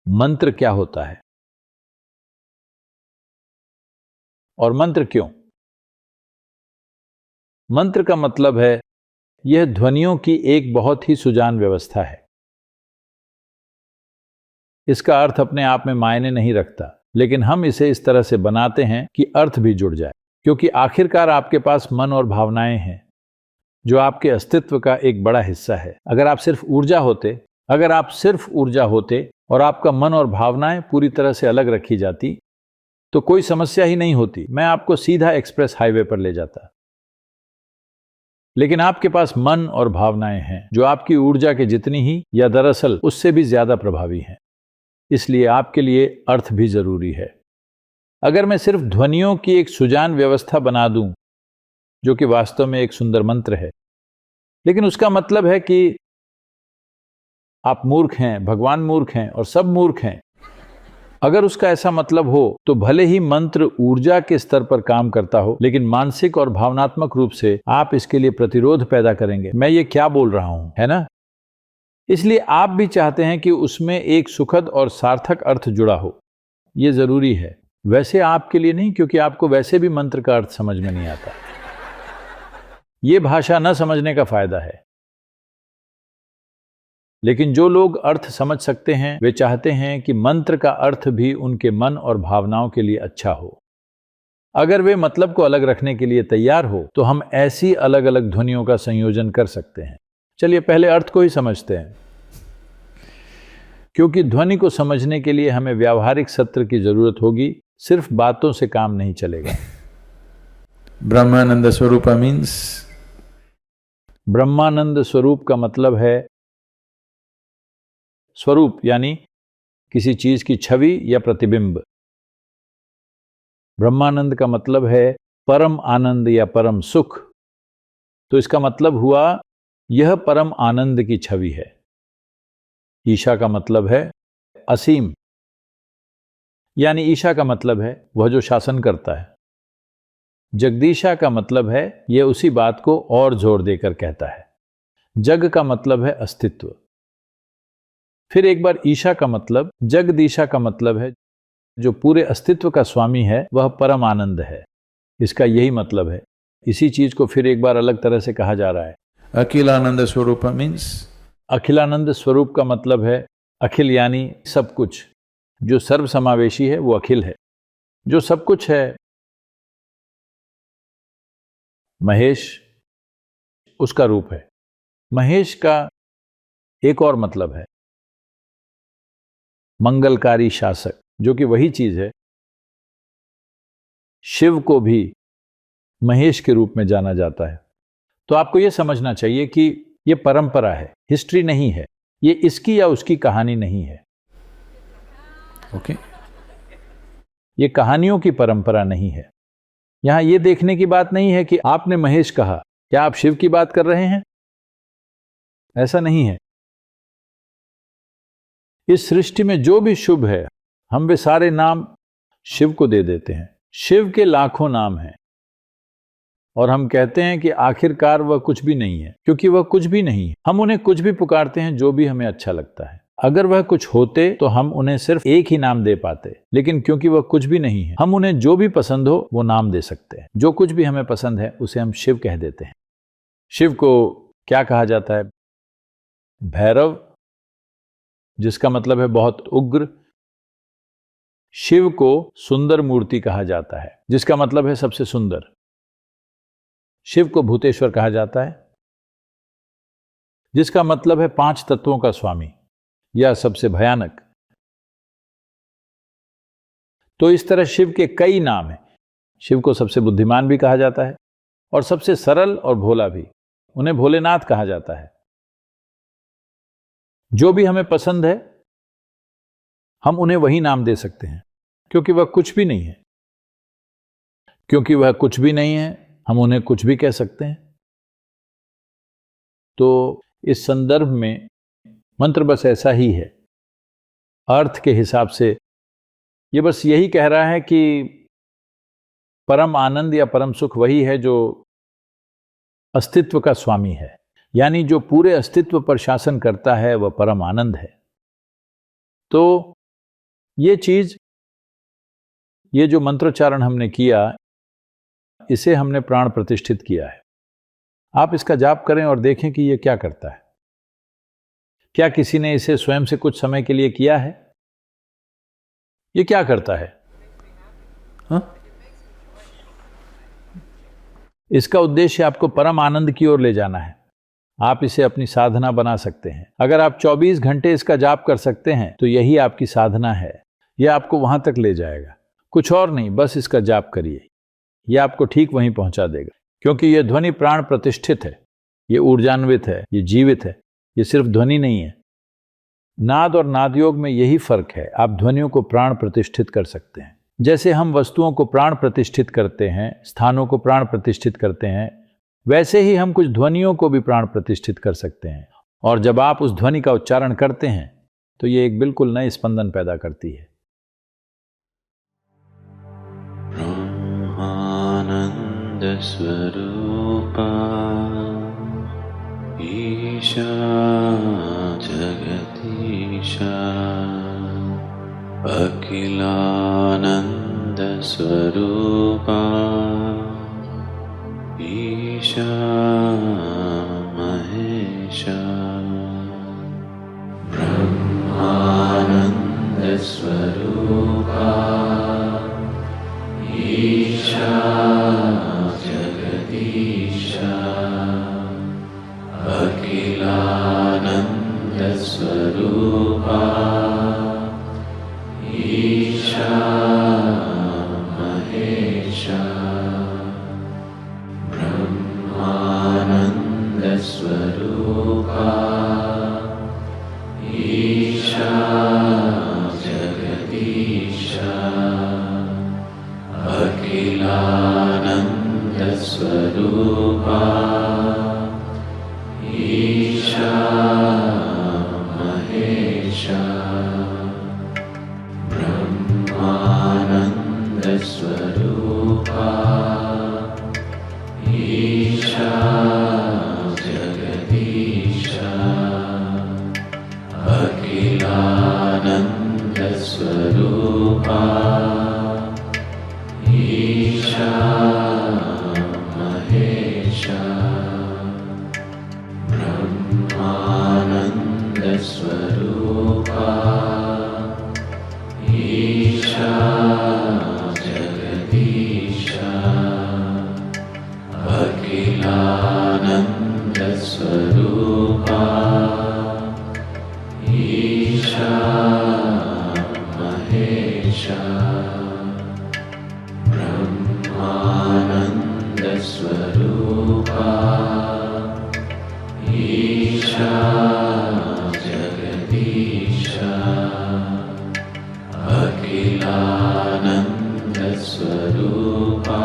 मंत्र क्या होता है और मंत्र क्यों? मंत्र का मतलब है यह ध्वनियों की एक बहुत ही सुजान व्यवस्था है। इसका अर्थ अपने आप में मायने नहीं रखता, लेकिन हम इसे इस तरह से बनाते हैं कि अर्थ भी जुड़ जाए, क्योंकि आखिरकार आपके पास मन और भावनाएं हैं जो आपके अस्तित्व का एक बड़ा हिस्सा है। अगर आप सिर्फ ऊर्जा होते और आपका मन और भावनाएं पूरी तरह से अलग रखी जाती तो कोई समस्या ही नहीं होती। मैं आपको सीधा एक्सप्रेस हाईवे पर ले जाता। लेकिन आपके पास मन और भावनाएं हैं जो आपकी ऊर्जा के जितनी ही या दरअसल उससे भी ज्यादा प्रभावी हैं। इसलिए आपके लिए अर्थ भी जरूरी है। अगर मैं सिर्फ ध्वनियों की एक सुजान व्यवस्था बना दूं, जो कि वास्तव में एक सुंदर मंत्र है, लेकिन उसका मतलब है कि आप मूर्ख हैं, भगवान मूर्ख हैं और सब मूर्ख हैं, अगर उसका ऐसा मतलब हो तो भले ही मंत्र ऊर्जा के स्तर पर काम करता हो, लेकिन मानसिक और भावनात्मक रूप से आप इसके लिए प्रतिरोध पैदा करेंगे। मैं ये क्या बोल रहा हूं, है ना? इसलिए आप भी चाहते हैं कि उसमें एक सुखद और सार्थक अर्थ जुड़ा हो। यह जरूरी है। वैसे आपके लिए नहीं, क्योंकि आपको वैसे भी मंत्र का अर्थ समझ में नहीं आता। यह भाषा न समझने का फायदा है। लेकिन जो लोग अर्थ समझ सकते हैं वे चाहते हैं कि मंत्र का अर्थ भी उनके मन और भावनाओं के लिए अच्छा हो। अगर वे मतलब को अलग रखने के लिए तैयार हो तो हम ऐसी अलग अलग ध्वनियों का संयोजन कर सकते हैं। चलिए पहले अर्थ को ही समझते हैं, क्योंकि ध्वनि को समझने के लिए हमें व्यावहारिक सत्र की जरूरत होगी। सिर्फ बातों से काम नहीं चलेगा। ब्रह्मानंद स्वरूप मीन्स, ब्रह्मानंद स्वरूप का मतलब है स्वरूप यानी किसी चीज की छवि या प्रतिबिंब। ब्रह्मानंद का मतलब है परम आनंद या परम सुख। तो इसका मतलब हुआ यह परम आनंद की छवि है। ईशा का मतलब है असीम, यानी ईशा का मतलब है वह जो शासन करता है। जगदीशा का मतलब है यह उसी बात को और जोर देकर कहता है। जग का मतलब है अस्तित्व। फिर एक बार ईशा का मतलब, जगदीशा का मतलब है जो पूरे अस्तित्व का स्वामी है, वह परम आनंद है। इसका यही मतलब है। इसी चीज को फिर एक बार अलग तरह से कहा जा रहा है। अखिलानंद स्वरूप मीन्स, अखिलानंद स्वरूप का मतलब है अखिल यानी सब कुछ। जो सर्व समावेशी है वो अखिल है। जो सब कुछ है, महेश उसका रूप है। महेश का एक और मतलब है मंगलकारी शासक, जो कि वही चीज है। शिव को भी महेश के रूप में जाना जाता है। तो आपको यह समझना चाहिए कि यह परंपरा है, हिस्ट्री नहीं है। ये इसकी या उसकी कहानी नहीं है। ओके। ये कहानियों की परंपरा नहीं है। यहां यह देखने की बात नहीं है कि आपने महेश कहा, क्या आप शिव की बात कर रहे हैं? ऐसा नहीं है। इस सृष्टि में जो भी शुभ है, हम वे सारे नाम शिव को दे देते हैं। शिव के लाखों नाम हैं और हम कहते हैं कि आखिरकार वह कुछ भी नहीं है, क्योंकि वह कुछ भी नहीं है। हम उन्हें कुछ भी पुकारते हैं जो भी हमें अच्छा लगता है। अगर वह कुछ होते तो हम उन्हें सिर्फ एक ही नाम दे पाते, लेकिन क्योंकि वह कुछ भी नहीं है, हम उन्हें जो भी पसंद हो वो नाम दे सकते हैं। जो कुछ भी हमें पसंद है उसे हम शिव कह देते हैं। शिव को क्या कहा जाता है? भैरव, जिसका मतलब है बहुत उग्र। शिव को सुंदर मूर्ति कहा जाता है, जिसका मतलब है सबसे सुंदर। शिव को भूतेश्वर कहा जाता है, जिसका मतलब है 5 तत्वों का स्वामी या सबसे भयानक। तो इस तरह शिव के कई नाम हैं। शिव को सबसे बुद्धिमान भी कहा जाता है और सबसे सरल और भोला भी। उन्हें भोलेनाथ कहा जाता है। जो भी हमें पसंद है हम उन्हें वही नाम दे सकते हैं, क्योंकि वह कुछ भी नहीं है। क्योंकि वह कुछ भी नहीं है, हम उन्हें कुछ भी कह सकते हैं। तो इस संदर्भ में मंत्र बस ऐसा ही है। अर्थ के हिसाब से ये बस यही कह रहा है कि परम आनंद या परम सुख वही है जो अस्तित्व का स्वामी है, यानी जो पूरे अस्तित्व पर शासन करता है, वह परम आनंद है। तो ये चीज, ये जो मंत्रोच्चारण हमने किया, इसे हमने प्राण प्रतिष्ठित किया है। आप इसका जाप करें और देखें कि ये क्या करता है। क्या किसी ने इसे स्वयं से कुछ समय के लिए किया है? ये क्या करता है? हाँ? इसका उद्देश्य आपको परम आनंद की ओर ले जाना है। आप इसे अपनी साधना बना सकते हैं। अगर आप 24 घंटे इसका जाप कर सकते हैं तो यही आपकी साधना है। यह आपको वहां तक ले जाएगा, कुछ और नहीं, बस इसका जाप करिए। यह आपको ठीक वहीं पहुंचा देगा, क्योंकि यह ध्वनि प्राण प्रतिष्ठित है, यह ऊर्जान्वित है, यह जीवित है, यह सिर्फ ध्वनि नहीं है। नाद और नादयोग में यही फर्क है। आप ध्वनियों को प्राण प्रतिष्ठित कर सकते हैं। जैसे हम वस्तुओं को प्राण प्रतिष्ठित करते हैं, स्थानों को प्राण प्रतिष्ठित करते हैं, वैसे ही हम कुछ ध्वनियों को भी प्राण प्रतिष्ठित कर सकते हैं। और जब आप उस ध्वनि का उच्चारण करते हैं तो ये एक बिल्कुल नए स्पंदन पैदा करती है। ब्रह्मानंद स्वरूपा ईशा जगदीशा अखिलानंद स्वरूपा ईशा महेशा ब्रह्मानंद स्वरूपा ईशा जगदीशा अखिलानंद स्वरूपा ईशा महेशा ब्रह्मानंद स्वरूपा ईशा जगदीशा अखिलानंद स्वरूपा ईशा महेशा ब्रह्मानंद स्वरूपा ईशा जगदीशा अखिलानंद स्वरूपा ईशा महेशा ब्रह्मानंद स्वरूपा ईशा जगदीशा अखिलानंद स्वरूपा ईशा महेशा ब्रह्मानंद स्वरूपा ईशा जगदीशा अखिलानंद स्वरूपा